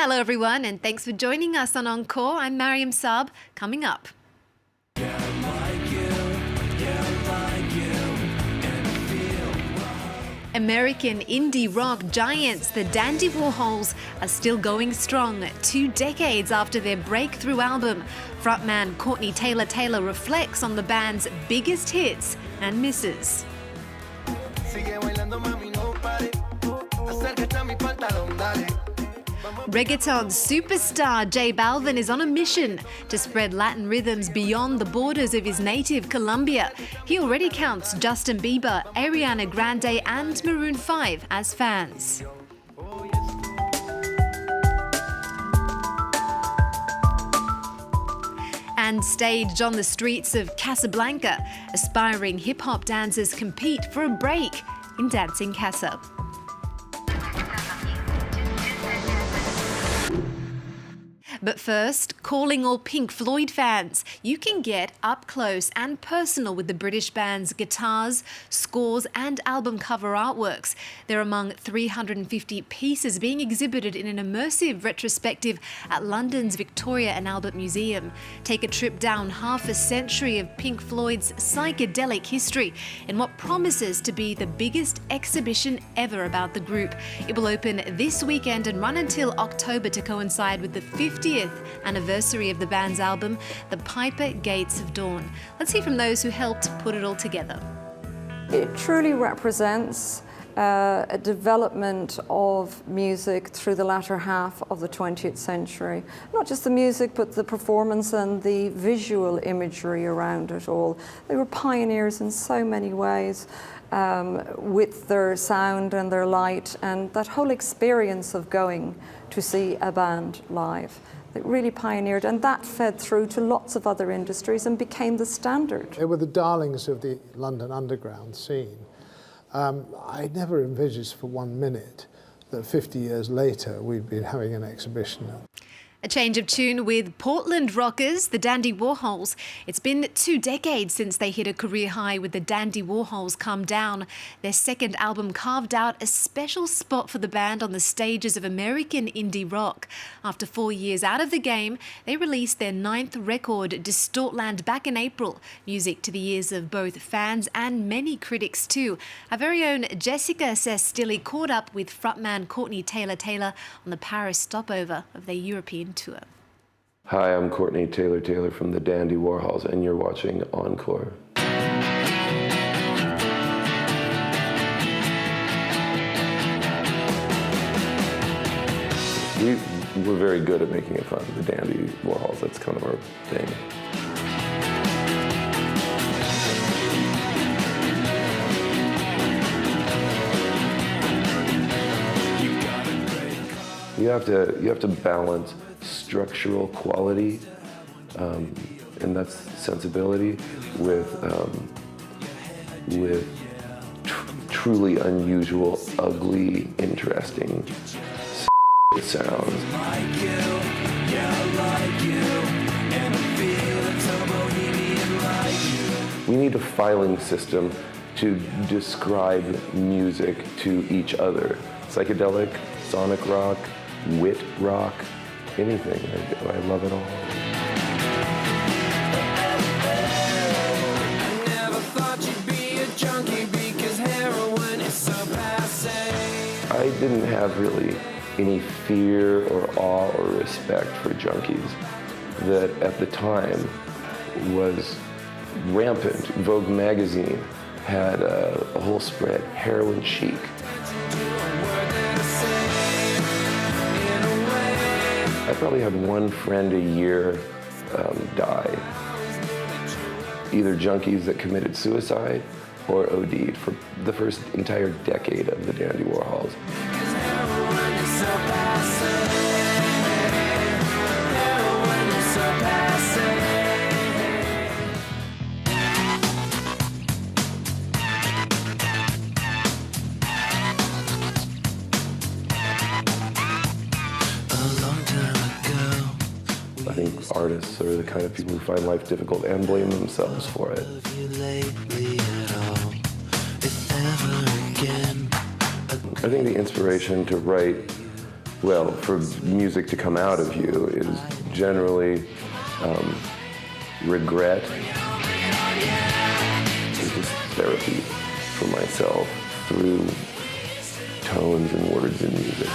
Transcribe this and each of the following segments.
Hello everyone, and thanks for joining us on Encore. I'm Mariam Saab. Coming up. American indie rock giants, the Dandy Warhols, are still going strong 2 decades after their breakthrough album. Frontman Courtney Taylor-Taylor reflects on the band's biggest hits and misses. Reggaeton superstar J Balvin is on a mission to spread Latin rhythms beyond the borders of his native Colombia. He already counts Justin Bieber, Ariana Grande and Maroon 5 as fans. And staged on the streets of Casablanca, aspiring hip-hop dancers compete for a break in dancing Casa. But first, calling all Pink Floyd fans, you can get up close and personal with the British band's guitars, scores and album cover artworks. They're among 350 pieces being exhibited in an immersive retrospective at London's Victoria and Albert Museum. Take a trip down half a century of Pink Floyd's psychedelic history in what promises to be the biggest exhibition ever about the group. It will open this weekend and run until October to coincide with the 50th anniversary of the band's album, The Piper Gates of Dawn. Let's hear from those who helped put it all together. It truly represents a development of music through the latter half of the 20th century. Not just the music, but the performance and the visual imagery around it all. They were pioneers in so many ways with their sound and their light and that whole experience of going to see a band live. They really pioneered, and that fed through to lots of other industries and became the standard. They were the darlings of the London underground scene. I never envisaged for 1 minute that 50 years later we'd be having an exhibition. A change of tune with Portland rockers, the Dandy Warhols. It's been 2 decades since they hit a career high with the Dandy Warhols Come Down. Their second album carved out a special spot for the band on the stages of American indie rock. After 4 years out of the game, they released their 9th record, Distortland, back in April. Music to the ears of both fans and many critics too. Our very own Jessica Sestilli caught up with frontman Courtney Taylor-Taylor on the Paris stopover of their European tour. Hi, I'm Courtney Taylor-Taylor from the Dandy Warhols, and you're watching Encore. We're very good at making fun of the Dandy Warhols. That's kind of our thing. You have to balance structural quality, and that's sensibility, with truly unusual, ugly, interesting sounds. We need a filing system to describe music to each other. Psychedelic, sonic rock, wit rock, anything. I love it all. I never thought you'd be a junkie because heroin is so passe. I didn't have really any fear or awe or respect for junkies that at the time was rampant. Vogue magazine had a whole spread, heroin chic. I probably had one friend a year die. Either junkies that committed suicide or OD'd for the first entire decade of the Dandy Warhols. I think artists are the kind of people who find life difficult and blame themselves for it. I think the inspiration to write Well, for music to come out of you is generally regret. It's just therapy for myself through tones and words and music.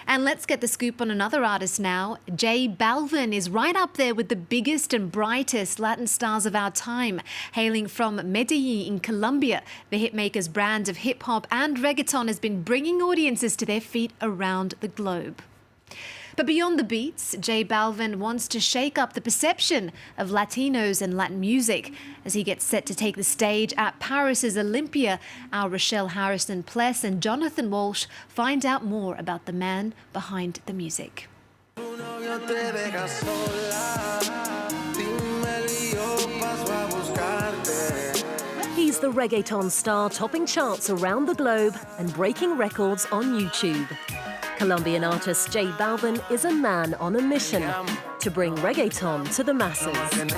And let's get the scoop on another artist now. J Balvin is right up there with the biggest and brightest Latin stars of our time. Hailing from Medellin in Colombia, the hitmaker's brand of hip-hop and reggaeton has been bringing audiences to their feet around the globe. But beyond the beats, J Balvin wants to shake up the perception of Latinos and Latin music. As he gets set to take the stage at Paris's Olympia, our Rochelle Harrison-Pless and Jonathan Walsh find out more about the man behind the music. He's the reggaeton star topping charts around the globe and breaking records on YouTube. Colombian artist J Balvin is a man on a mission to bring reggaeton to the masses. The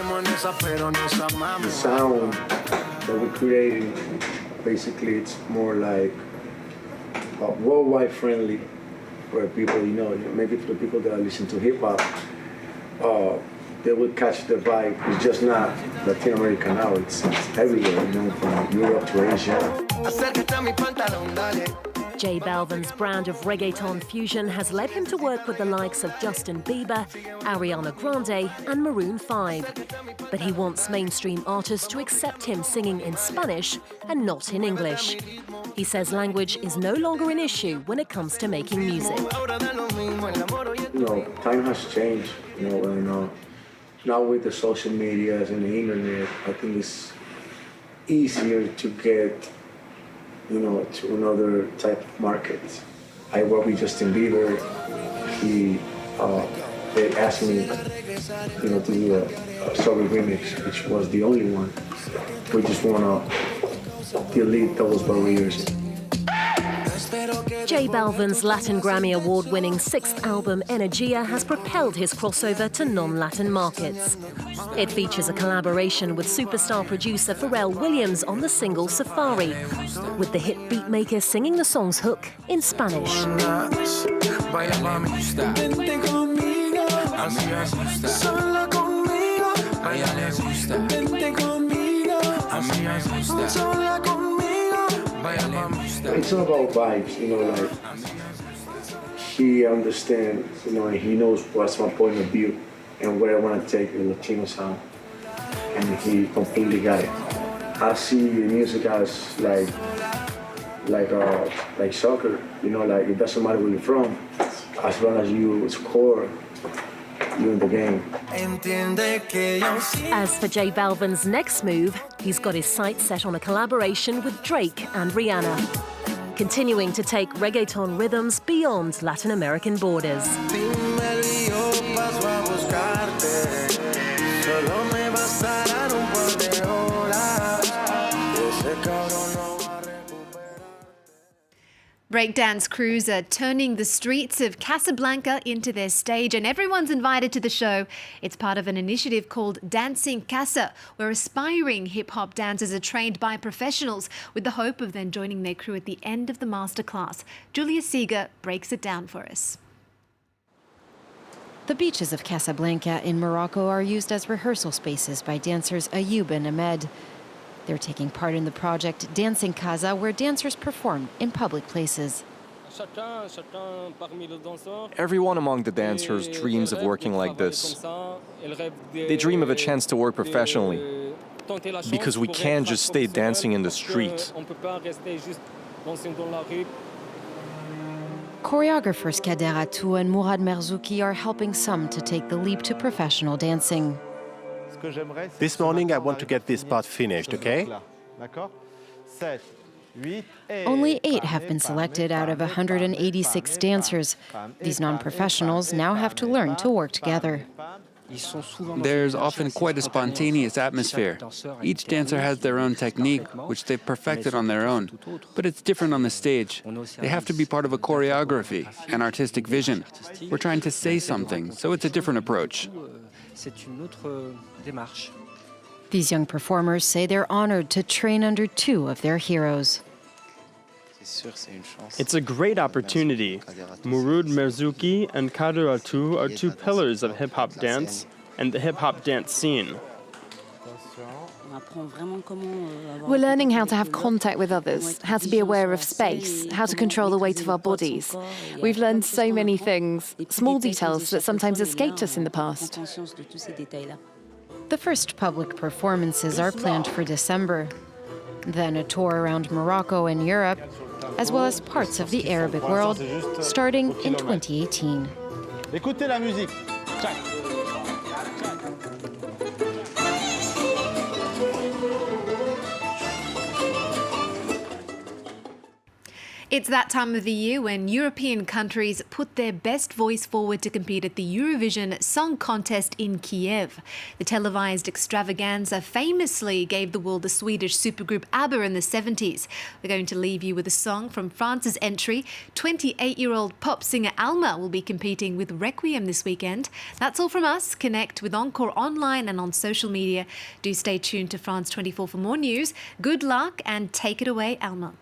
sound that we're creating, basically, it's more like worldwide friendly, where people, maybe for the people that listen to hip hop, they would catch the vibe. It's just not Latin America now, it's everywhere, from Europe to Asia. J Balvin's brand of reggaeton fusion has led him to work with the likes of Justin Bieber, Ariana Grande and Maroon 5. But he wants mainstream artists to accept him singing in Spanish and not in English. He says language is no longer an issue when it comes to making music. Time has changed, and now with the social medias and the internet, I think it's easier to get to another type of market. I work with Justin Bieber. They asked me, to do a sorry remix, which was the only one. We just want to delete those barriers. J Balvin's Latin Grammy Award-winning sixth album, Energia, has propelled his crossover to non-Latin markets. It features a collaboration with superstar producer Pharrell Williams on the single Safari, with the hit beatmaker singing the song's hook in Spanish. It's all about vibes, he understands, and he knows what's my point of view and where I want to take the Latino sound, and he completely got it. I see music as like soccer, it doesn't matter where you're from, as long as you score, you're in the game. As for J Balvin's next move, he's got his sights set on a collaboration with Drake and Rihanna, continuing to take reggaeton rhythms beyond Latin American borders. Breakdance crews are turning the streets of Casablanca into their stage, and everyone's invited to the show. It's part of an initiative called Dancing Casa, where aspiring hip-hop dancers are trained by professionals with the hope of then joining their crew at the end of the masterclass. Julia Seeger breaks it down for us. The beaches of Casablanca in Morocco are used as rehearsal spaces by dancers Ayoub and Ahmed. They're taking part in the project Dancing Casa, where dancers perform in public places. Everyone among the dancers dreams of working like this. They dream of a chance to work professionally, because we can't just stay dancing in the street. Choreographers Kader Atou and Mourad Merzouki are helping some to take the leap to professional dancing. This morning I want to get this part finished, okay? Only 8 have been selected out of 186 dancers. These non-professionals now have to learn to work together. There's often quite a spontaneous atmosphere. Each dancer has their own technique, which they've perfected on their own. But it's different on the stage. They have to be part of a choreography, an artistic vision. We're trying to say something, so it's a different approach. These young performers say they're honored to train under two of their heroes. It's a great opportunity. Mouroud Merzouki and Kader Atou are two pillars of hip-hop dance and the hip-hop dance scene. We're learning how to have contact with others, how to be aware of space, how to control the weight of our bodies. We've learned so many things, small details that sometimes escaped us in the past. The first public performances are planned for December. Then a tour around Morocco and Europe, as well as parts of the Arabic world, starting in 2018. Écoutez la musique. It's that time of the year when European countries put their best voice forward to compete at the Eurovision Song Contest in Kiev. The televised extravaganza famously gave the world the Swedish supergroup ABBA in the 70s. We're going to leave you with a song from France's entry. 28-year-old pop singer Alma will be competing with Requiem this weekend. That's all from us. Connect with Encore online and on social media. Do stay tuned to France 24 for more news. Good luck and take it away, Alma.